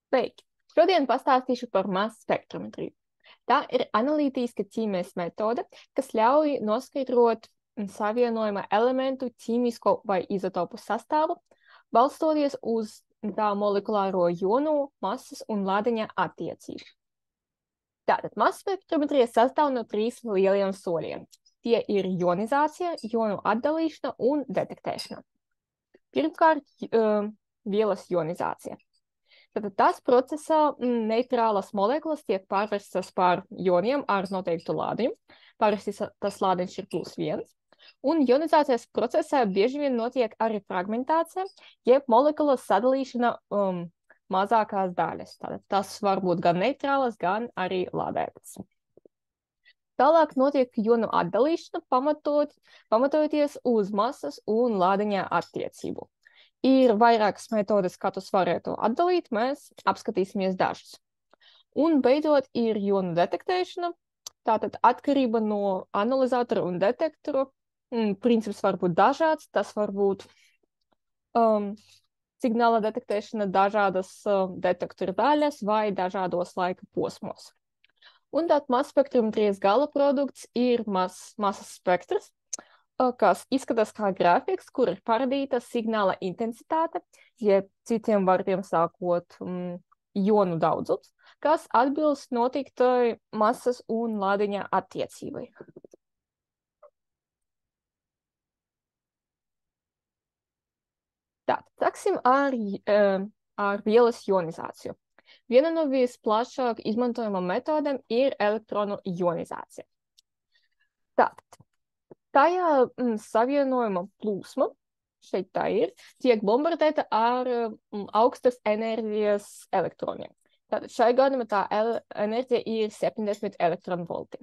Sveiki! Šodien pastāstīšu par masu spektrometriju. Tā ir analītiska ķīmijas metode, kas ļauj noskaidrot savienojuma elementu ķīmisko vai izotopu sastāvu, balstoties uz tā molekulāro jonu, masas un lādiņa attiecību. Tātad masu spektrometrija sastāv no 3 lieliem soļiem. Tie ir ionizācija, jonu atdalīšana un detektēšana. Pirmkārt, vielas ionizācija. Tātad tās procesā neitrālas molekulas tiek pārverstas par joniem ar noteiktu lādiņu. Parasti tas lādiņš ir +1. Un ionizācijas procesā bieži vien notiek arī fragmentācija, jeb molekulas sadalīšana mazākās daļas. Tātad tas var būt gan neitrālas, gan arī lādētas. Tālāk notiek jonu atdalīšana, pamatojoties uz masas un lādiņa attiecību. Ir vairākas metodes, kā tos varētu atdalīt, mēs apskatīsimies dažas. Un beidzot ir jonu detektēšana, tātad atkarība no analizatora un detektora. Princips var būt dažāds, tas var būt signāla detektēšana dažādas detektora daļas vai dažādos laika posmos. Un tātad masu spektrometrijas gala produkts ir masas spektrs, kas izskatās kā grafiks, kur ir parādīta signāla intensitāte, jeb citiem vārdiem sakot jonu daudzums, kas atbilst noteiktai masas un lādiņa attiecībai. Tātad sāksim ar vielas ionizāciju. Viena no visplašāk izmantojama metodēm ir elektronu ionizācija. Tātad tajā savienojuma plūsma, šeit tā ir, tiek bombardēta ar augstas enerģijas elektroniem. Tātad šai gadījumā tā enerģija ir 70 elektronvolti.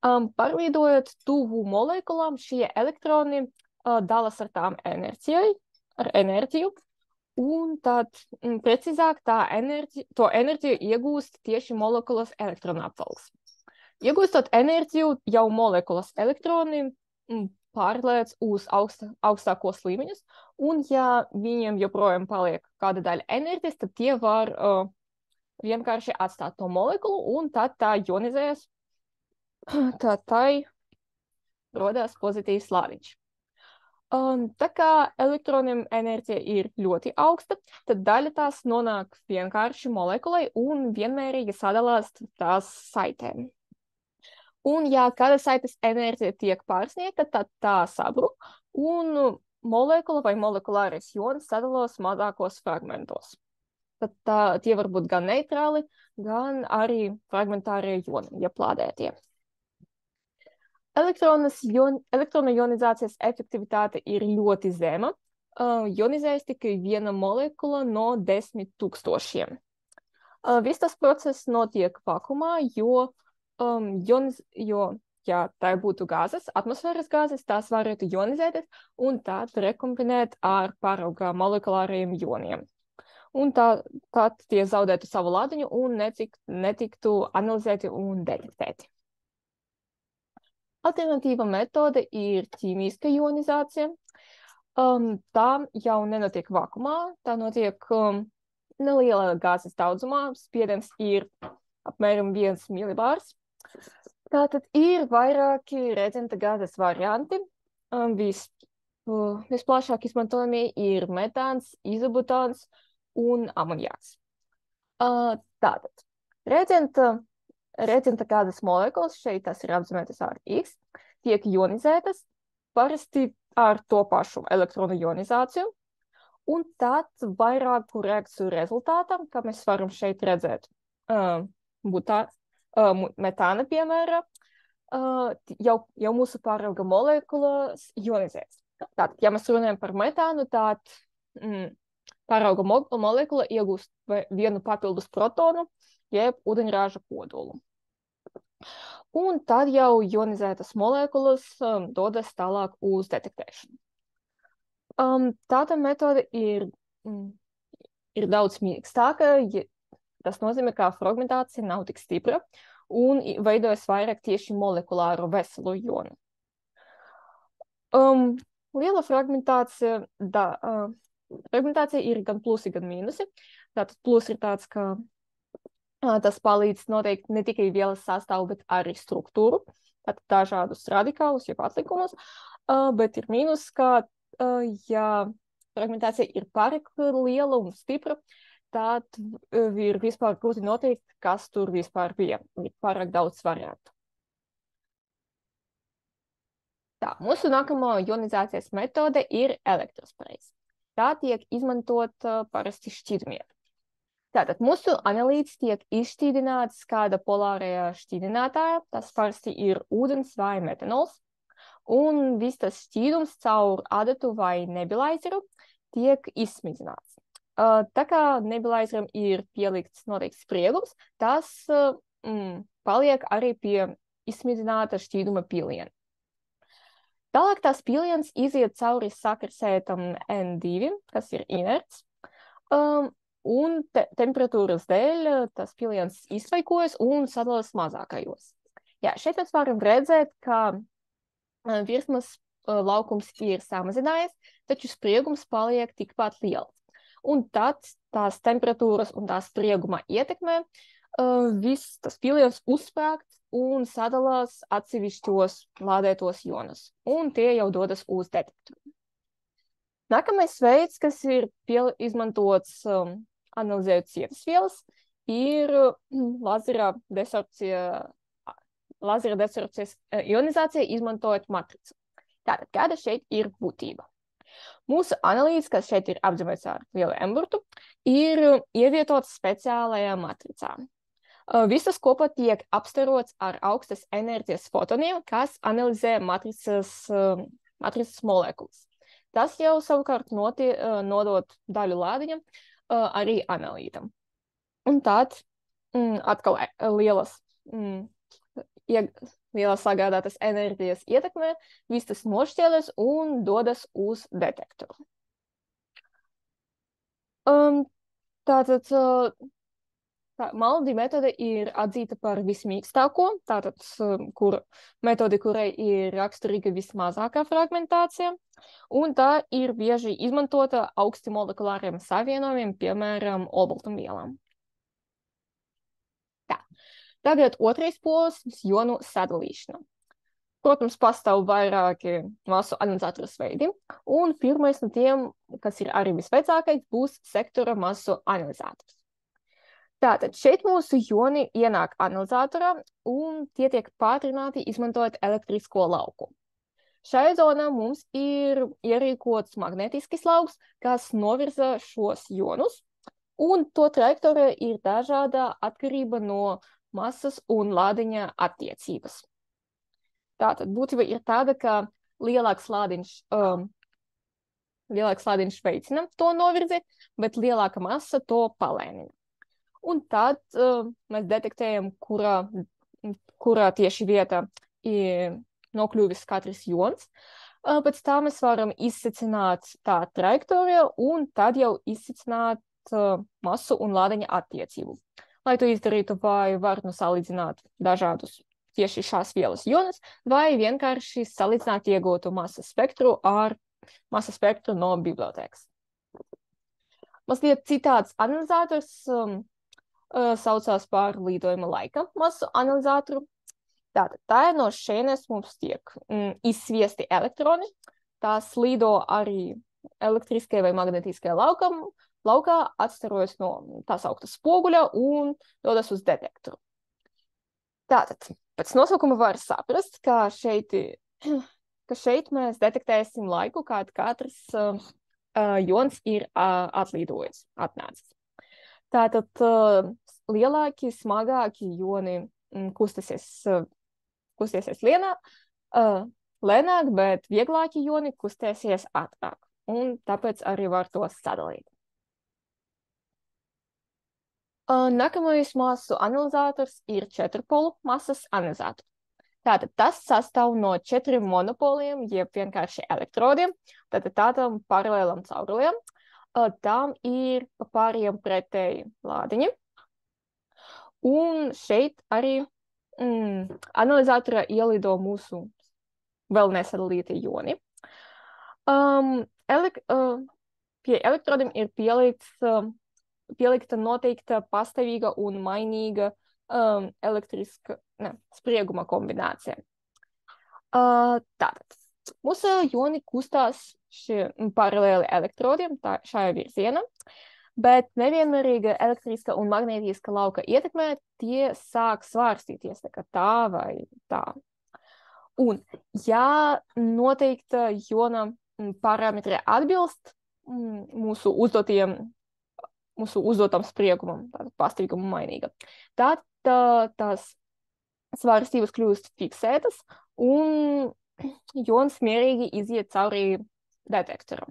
Pārveidojot tuvu molekulām, šie elektroni dalas ar tām enerģiju, un tad precīzāk to enerģiju iegūst tieši molekulas elektronapvalks. Iegūstot enerģiju, jau molekulas elektroni pārliec uz augstākos līmeņus, un ja viņiem joprojām paliek kāda daļa enerģijas, tad tie var vienkārši atstāt to molekulu, un tad tā ionizējas, tad tai rodās pozitīvs lādiņš. Tā kā elektroniem enerģija ir ļoti augsta, tad daļa tās nonāk vienkārši molekulai un vienmērīgi sadalās tās saitēm. Un ja kāda saites enerģija tiek pārsniegta, tad tā sabruk, un molekula vai molekulārais jons sadalās mazākos fragmentos. Tad tie var būt gan neitrāli, gan arī fragmentārie joni, ja plādētie. Elektronu ionizācijas efektivitāte ir ļoti zema. Ionizējas tikai viena molekula no 10 000. Viss tas process notiek vakumā, jo ja tā būtu gāzes, atmosfēras gāzes, tās varētu ionizēties un tad rekombinēt ar parauga molekulāriem joniem. Un tad tie zaudētu savu lādiņu un netiktu analizēti un detektēti. Alternatīva metode ir ķīmiska ionizācija. Tā jau nenotiek vakumā, tā notiek neliela gāzes daudzumā, spiediens ir apmēram 1 millibārs. Tātad ir vairāki reaģenta gāzes varianti. Visplašāk izmantojamie ir metāns, izobutāns un amoniaks. Tātad reaģenta gāzes molekulas, šeit tas ir apzīmētas ar X, tiek ionizētas parasti ar to pašu elektronu ionizāciju, un tad vairāku reakciju rezultātam, kā mēs varam šeit redzēt, metāna piemēra, jau mūsu parauga molekulas ionizēs. Tātad, ja mēs runājam par metānu, tad parauga molekula iegūst vienu papildus protonu, jeb ūdeņrāža kodolu. Un tad jau ionizētas molekulas dodas tālāk uz detektēšanu. Tāda metode ir daudz mīkstāka, tas nozīmē, ka fragmentācija nav tik stipra un veidojas vairāk tieši molekulāru veselu jonu. Liela fragmentācija fragmentācija ir gan plusi, gan mīnusi. Tātad plus ir tāds, ka tas palīdz noteikt ne tikai vielas sastāvu, bet arī struktūru, tātad dažādus radikālus, jeb atlikumus, bet ir mīnus, ka, ja fragmentācija ir pārāk liela un stipra, tad ir vispār grūti noteikt, kas tur vispār bija. Ir pārāk daudz variantu. Tā, mūsu nākamā ionizācijas metode ir elektrosprejas. Tā tiek izmantot parasti šķidrumiem. Tātad mūsu analīts tiek izšķīdināts kāda polārajā šķīdinātājā, tas parasti ir ūdens vai metanols, un viss tas šķīdums caur adatu vai nebilaizeru tiek izsmidzināts. Tā kā nebilaizeram ir pielikts noteikts spriegums, tas paliek arī pie izsmidzināta šķīduma piliena. Tālāk tās piliens iziet cauri sakarsētam N2, kas ir inerts, un temperatūras dēļ tas piliens izsvaikojas un sadalās mazākajos. Jā, šeit mēs varam redzēt, ka virsmas laukums ir samazinājies, taču spriegums paliek tikpat liels. Un tad tās temperatūras un tās sprieguma ietekmē viss tas piliens uzspēkts un sadalās atsevišķos lādētos ionus, un tie jau dodas uz detektoru. Nākamais veids, kas ir izmantots analizējot cietas vielas, ir lazera desorpcijas ionizācija izmantojot matricu. Tātad, kāda šeit ir būtība? Mūsu analīzes, kas šeit ir apzīmēts ar lielu emburtu, ir ievietots speciālajā matricā. Visas kopā tiek apstarots ar augstas enerģijas fotoniem, kas analizē matricas molekulas. Tas jau savukārt nodot daļu lādiņa arī analītam. Un tad atkal lielas sagādātas enerģijas ietekmē, viss tas nošķēles un dodas uz detektoru. Tātad Maldi metode ir atzīta par vismīkstāko, tātad metode, kurai ir raksturīga vismazākā fragmentācija, un tā ir bieži izmantota augsti molekulāriem savienojumiem, piemēram, olbaltumvielām. Tagad otrais posms - jonu sadalīšana. Protams, pastāv vairāki masu analizatoras veidi, un pirmais no tiem, kas ir arī visvecākais, būs sektora masu analizators. Tātad šeit mūsu joni ienāk analizatorā, un tie tiek pātrināti izmantojot elektrisko lauku. Šajā zonā mums ir ierīkots magnētiskais lauks, kas novirza šos jonus, un to trajektorija ir dažāda atkarība no masas un lādiņa attiecības. Tātad būtība ir tāda, ka lielāks lādiņš veicina to novirzi, bet lielāka masa to palēnina. Un tad mēs detektējam, kurā tieši vieta ir nokļuvis katrs jons. Pēc tā mēs varam izsecināt tā trajektoriju un tad jau izsecināt masu un lādiņa attiecību. Lai to izdarītu, vai var salīdzināt dažādus tieši šās vielas ionus, vai vienkārši salīdzināt iegūtu masas spektru ar masas spektru no bibliotēkas. Mazliet citāds analizators saucās par lidojuma laika masu analizatoru. Tātad tā ir no šejienes mums tiek izsviesti elektroni, tās lido arī elektriskajā vai magnetiskajā laukā, atstarojas no tās augtas spoguļa un dodas uz detektoru. Tātad, pēc nosaukuma var saprast, ka šeit mēs detektēsim laiku, kad katrs jons ir atlidojis, atnācis. Tātad lielāki, smagāki joni kustēsies lēnāk, bet vieglāki joni kustēsies ātrāk. Un tāpēc arī var tos sadalīt. Nākamais masu analizators ir četrpolu masas analizators. Tātad tas sastāv no 4 monopoliem, jeb vienkārši elektrodiem, tātad tādam paralēlam cauruļiem. Tām ir pa pāriem pretēji lādiņi. Un šeit arī analizatorā ielido mūsu vēl nesadalīti joni. pie elektrodiem ir pielikta noteikta pastāvīga un mainīga sprieguma kombinācija. Tātad, mūsu joni kustās paralēli elektrodiem šajā virzienā, bet nevienmērīga elektriska un magnētiska lauka ietekmē tie sāk svārstīties tā vai tā. Un, ja noteikta jona parametri atbilst mūsu uzdotam spriegumam, pastāvīgam un mainīgam, tad tās svārstības kļūst fiksētas un jons mierīgi iziet cauri detektoram.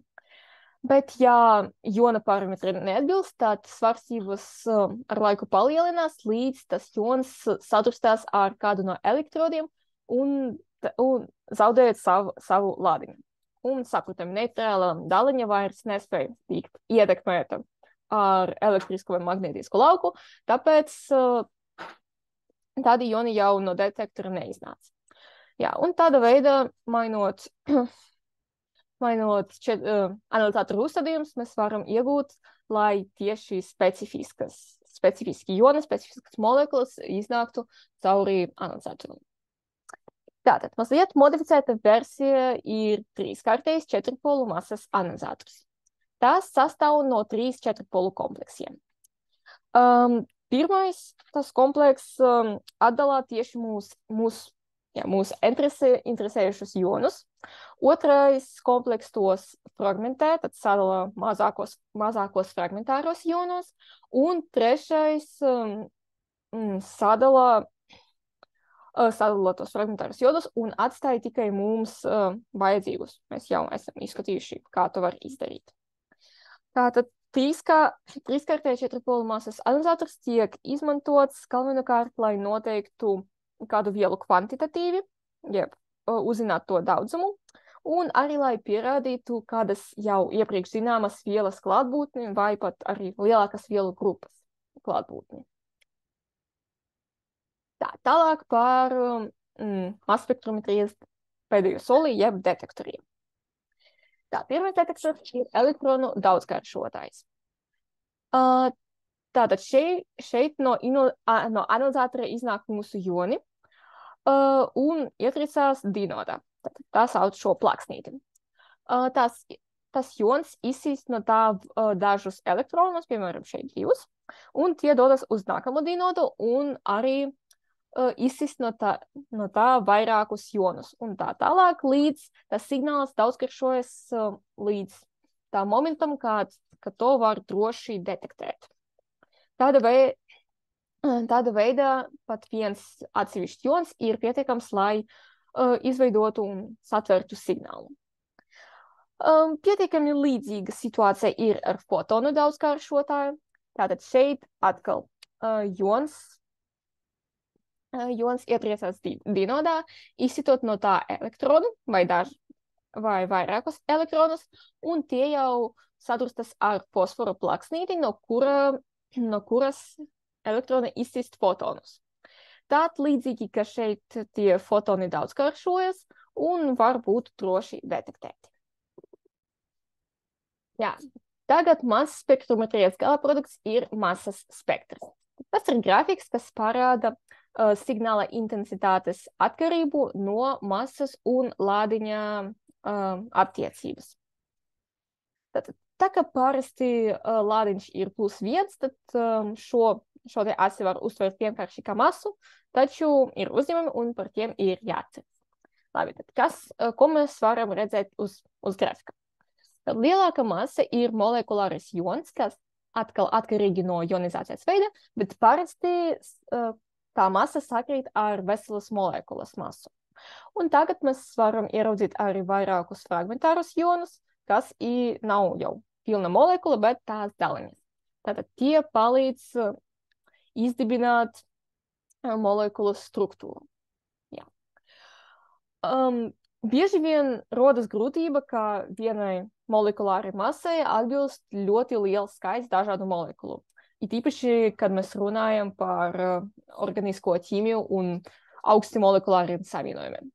Bet, ja jona parametri neatbilst, tad svārstības ar laiku palielinās, līdz tas jons sadurstās ar kādu no elektrodiem un zaudējot savu lādiņu. Un saprotam, neitrāla daļiņa vairs nespēja tikt ietekmēta ar elektrisku vai magnētisku lauku, tāpēc tādi joni jau no detektora neiznāca. Jā, un tāda veida, mainot analizatoru uzstādījumus, mēs varam iegūt, lai tieši specifiski joni, specifiskas molekulas iznāktu cauri analizatoram. Tātad, mazliet modificēta versija ir 3-kārtējs 4-polu masas analizators. Tas sastāv no 3 4-polu kompleksiem. Pirmais, tas komplekss atdalā tieši mūs interesējušus jonus. Otrais komplekss tos fragmentē, tad sadala mazākos fragmentāros jonos. Un trešais sadala tos fragmentārus ionos un atstāja tikai mums vajadzīgus. Mēs jau esam izskatījuši, kā to var izdarīt. Tātad 3-kārtēja 4-polu masas analizators tiek izmantots galvenokārt, lai noteiktu kādu vielu kvantitatīvi, jeb uzzinātu to daudzumu, un arī, lai pierādītu kādas jau iepriekš zināmas vielas klātbūtni vai pat arī lielākas vielu grupas klātbūtni. Tālāk par masspektrometrijas pēdējo soli, jeb detektoriem. Pirmais detektors ir elektronu daudzkāršotājs. Tātad šeit no analizatora iznāk mūsu joni un ietricās dinodā. Tā sauc šo plaksnīti. Tas jons izsīst no tā dažus elektronus, piemēram, šeit 2, un tie dodas uz nākamo dinodu un arī izsist no tā vairākus jonus. Un tā tālāk, līdz tas signāls daudzkāršojas līdz tā momentam, kad to var droši detektēt. Tāda veidā pat viens atsevišķs jons ir pietiekams, lai izveidotu un satvertu signālu. Pietiekami līdzīga situācija ir ar fotonu daudzkāršotāju. Tātad šeit atkal jons ietriecās dinodā, izsitot no tā elektronu vai vairākus elektronus, un tie jau sadurstas ar fosforu plaksnīti, no kuras elektroni izsist fotonus. Tātad līdzīgi, ka šeit tie fotoni daudzkāršojas un var būt droši detektēti. Jā, tagad masas spektrometrijas galaprodukts ir masas spektrs. Tas ir grafiks, kas parāda signāla intensitātes atkarību no masas un lādiņa attiecības. Tā kā parasti lādiņš ir +1, tad šo te asi var uztvert vienkārši kā masu, taču ir uzņēmumi un par tiem ir jāatcer. Labi, tad ko mēs varam redzēt uz grafika? Tad lielāka masa ir molekulārais jons, kas atkal atkarīgi no ionizācijas veida, bet parasti tā masa sakrīt ar veselas molekulas masu. Un tagad mēs varam ieraudzīt arī vairākus fragmentārus ionus, kas nav jau pilna molekula, bet tās daļiņas. Tātad tie palīdz izdibināt molekulas struktūru. Jā. Bieži vien rodas grūtība, ka vienai molekulārai masai atbilst ļoti liels skaits dažādu molekulu. It īpaši, kad mēs runājam par organisko ķīmiju un augsti molekulāriem savienojumiem.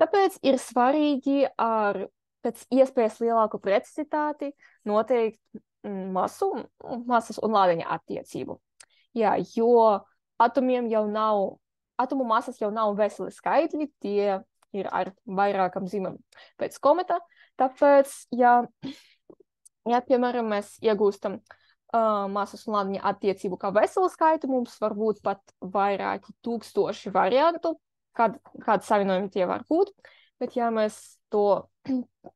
Tāpēc ir svarīgi ar pēc iespējas lielāku precizitāti noteikt masas un lādiņa attiecību. Jā, jo atomu masas jau nav veseli skaitļi, tie ir ar vairākam zīmēm pēc kometa. Tāpēc, ja piemēram, mēs iegūstam masas un lādiņa attiecību kā veselu skaitu, mums var būt pat vairāki tūkstoši variantu, kādi savienojumi tie var būt. Bet, ja mēs to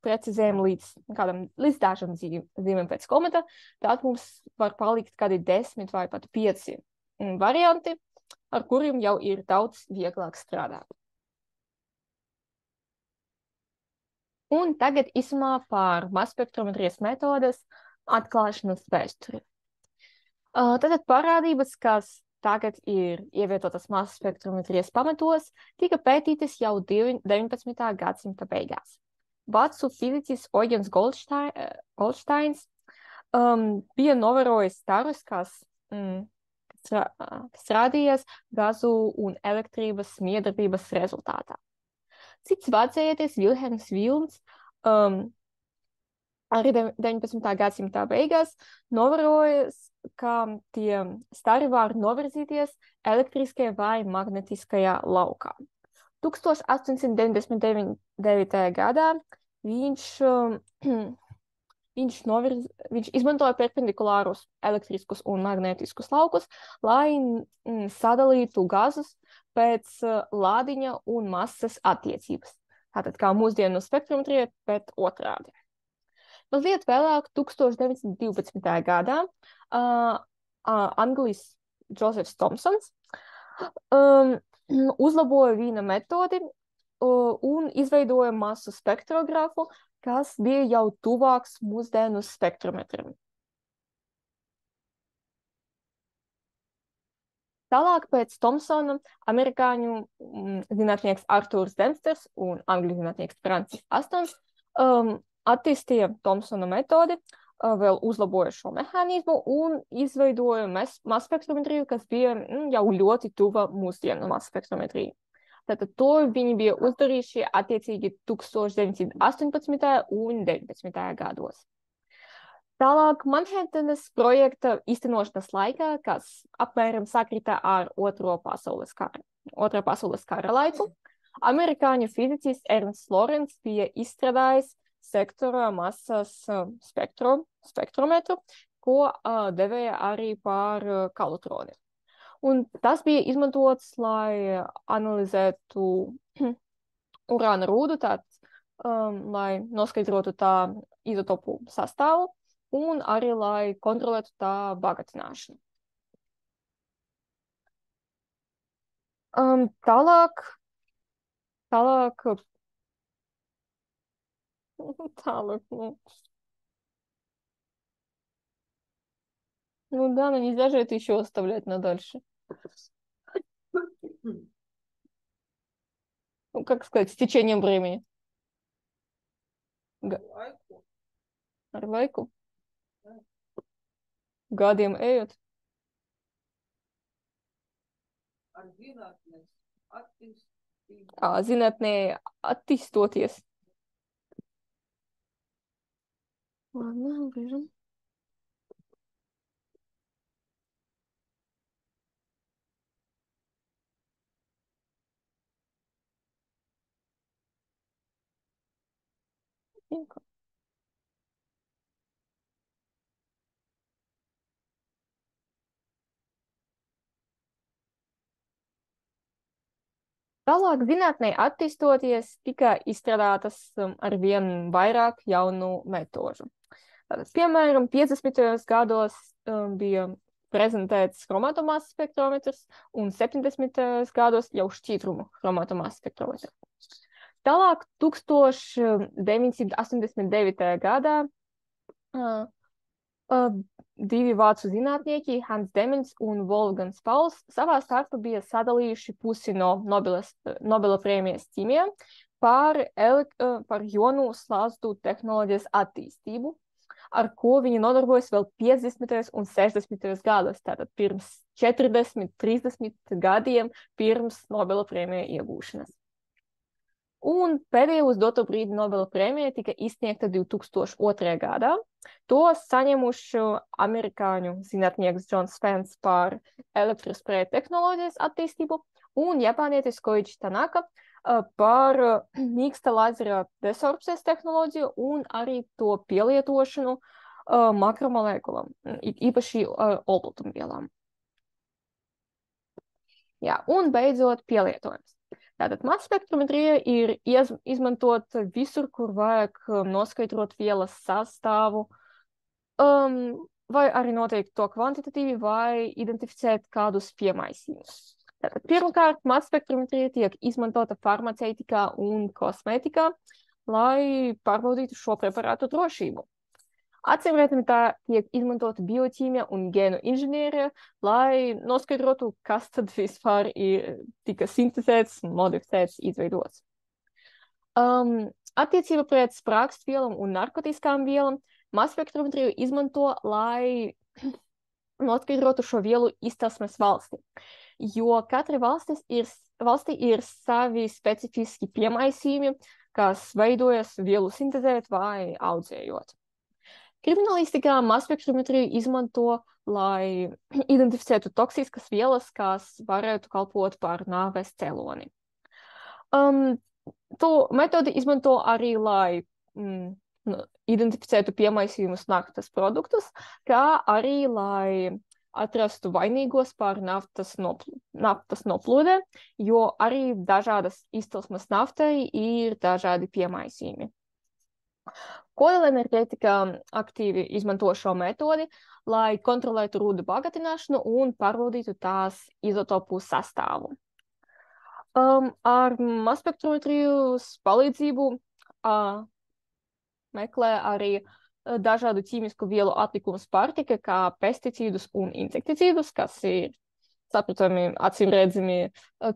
precizējam līdz dažam zīmēm pēc kometa, tad mums var palikt kādi 10 vai pat 5 varianti, ar kuriem jau ir daudz vieglāk strādāt. Un tagad īsumā par masspektrometrijas metodes atklāšanas vēsturi. Tātad parādības, kas tagad ir ievietotas masspektrometrijas pamatos, tika pētītas jau 19. gadsimta beigās. Vācu fiziķis Eugens Goldsteins bija novērojis starus, kas rādījās gazu un elektrības miedarbības rezultātā. Cits vācietis Vilhelms Vilms arī 19. gadsimta beigās novērojis, ka tie stari var novirzīties elektriskajā vai magnetiskajā laukā. 1899. gadā viņš izmantoja perpendikulārus elektriskus un magnetiskus laukus, lai sadalītu gazus pēc lādiņa un masas attiecības. Tātad kā mūsdienu spektrometrija, bet otrādi. Mazliet vēlāk, 1912. gadā, Anglijs Džozefs Tomsons uzlaboja viņa metodi un izveidoja masu spektrografu, kas bija jau tuvāks mūsdienu spektrometram. Tālāk pēc Tomsona amerikāņu zinātnieks Artūrs Dempsters un angļu zinātnieks Francis Astons attīstīja Tomsona metodi, vēl uzlaboja šo mehānismu un izveidoja masspektrometriju, kas bija jau ļoti tuva mūsdienu masspektrometriju. Tātad to viņi bija uzdarījuši attiecīgi 1918. un 19. gados. Tālāk Manhetenas projekta īstenošanas laikā, kas apmēram sakrita ar Otrā pasaules kara laiku, amerikāņu fiziķis Ernsts Lorentz bija izstrādājis sektora masas spektrometru, ko devēja arī par kalotroni. Un tas bija izmantots, lai analizētu urāna rūdu, lai noskaidrotu tā izotopu sastāvu un arī, lai kontrolētu tā bagātināšanu. Tālāk, да, но нельзя же это еще оставлять на дальше. Ну, как сказать, с течением времени. Ar laiku. Gadiem ejot. Zinātnē attīstoties. Ладно, вижу. Tālāk zinātnē attīstoties, tika izstrādātas arvien vairāk jaunu metožu. Piemēram, 50. gados bija prezentēts chromatomasas spektrometrs un 70. gados jau šķītrumu chromatomasas spektrometrs. Tālāk 1989. gadā divi vācu zinātnieki, Hans Demens un Wolfgangs Pauls, savā starpā bija sadalījuši pusi no Nobela prēmijas ķīmijā par jonu slāzdu tehnoloģijas attīstību, ar ko viņi nodarbojas vēl 50. un 60. gados, tātad pirms 40, 30 gadiem pirms Nobela prēmija iegūšanas. Un pēdējo uz doto brīdi Nobela prēmija tika izsniegta 2002. gadā. To saņēmuši amerikāņu zinātnieks Džons Spence par elektrosprēju tehnoloģijas attīstību un japānietis Koichi Tanaka par mīksta lazera desorbcijas tehnoloģiju un arī to pielietošanu makromolekulam, īpaši olbaltumvielām. Jā, un beidzot pielietojums. Tātad masspektrometrija ir izmantot visur, kur vajag noskaidrot vielas sastāvu, vai arī noteikt to kvantitatīvi, vai identificēt kādus piemaisījumus. Tātad pirmkārt, masspektrometrija tiek izmantota farmaceitikā un kosmētikā, lai pārbaudītu šo preparātu drošību. Acīmredzami tā tiek izmantota bioķīmija un gēnu inženierija, lai noskaidrotu, kas tad vispār tika sintēzēts, modificēts, izveidots. Attiecība pret sprākstvielām un narkotiskām vielām masspektrometriju izmanto, lai noskaidrotu šo vielu izcelsmes valsti, jo katrai valstī ir savi specifiski piemaisījumi, kas veidojas vielu sintēzēt vai audzējot. Kriminālistikā masspektrometriju izmanto, lai identificētu toksiskas vielas, kas varētu kalpot par nāves cēloni. To metodi izmanto arī, lai identificētu piemaisījumus naftas produktus, kā arī, lai atrastu vainīgos par naftas noplūdē, jo arī dažādas izcelsmes naftai ir dažādi piemaisījumi. Kodolenerģētika aktīvi izmanto šo metodi, lai kontrolētu rūdu bagātināšanu un pārbaudītu tās izotopu sastāvu. Ar masspektrometrijas palīdzību meklē arī dažādu ķīmisku vielu atlikumus pārtika, kā pesticīdus un insekticīdus, kas ir, saprotami, acīmredzami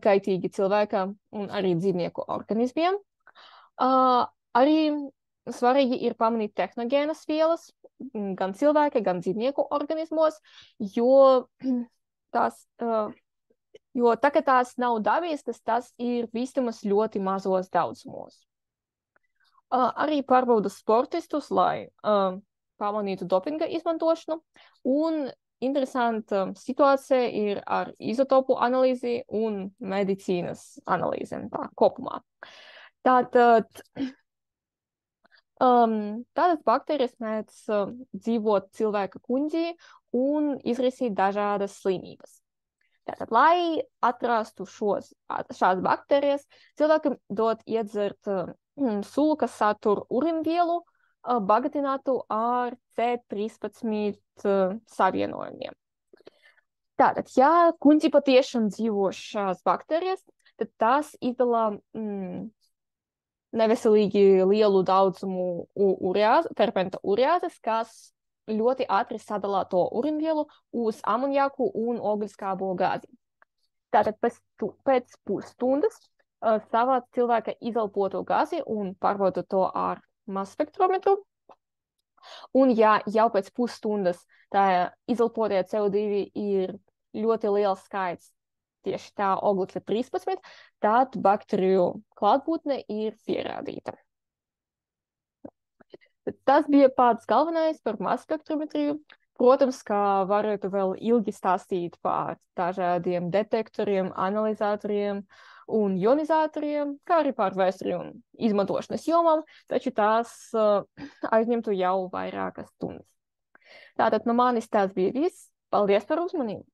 kaitīgi cilvēkam un arī dzīvnieku organismiem. Arī svarīgi ir pamanīt tehnogēnas vielas gan cilvēka, gan dzīvnieku organismos, jo tā, ka tās nav dabiskas, tas ir bīstamas ļoti mazos daudzumos. Arī pārbauda sportistus, lai pamanītu dopinga izmantošanu, un interesanta situācija ir ar izotopu analīzi un medicīnas analīzēm tā kopumā. Tātad baktērijas mēdz dzīvot cilvēka kuņģī un izraisīt dažādas slimības. Tātad, lai atrastu šās baktērijas, cilvēkam dod iedzert sulu, kas satur urinvielu, bagātinātu ar C13 savienojumiem. Tātad, ja kuņģī patiešām dzīvo šās baktērijas, tad tās izdala neveselīgi lielu daudzumu fermenta ureāzes, kas ļoti ātri sadalā to urinvielu uz amoniaku un ogleskābo gāzi. Tātad pēc pusstundas savāc cilvēka izelpoto gāzi un pārbauda to ar masspektrometru. Un ja jau pēc pusstundas tā izelpotie CO2 ir ļoti liels skaits, tieši tā oglekļa 13, tad bakteriju klātbūtne ir pierādīta. Tas bija pats galvenais par masspektrometriju. Protams, ka varētu vēl ilgi stāstīt par dažādiem detektoriem, analizatoriem un ionizatoriem, kā arī par vēsturi un izmantošanas jomām, taču tās aizņemtu jau vairākas stundas. Tātad no manis tas bija viss. Paldies par uzmanību!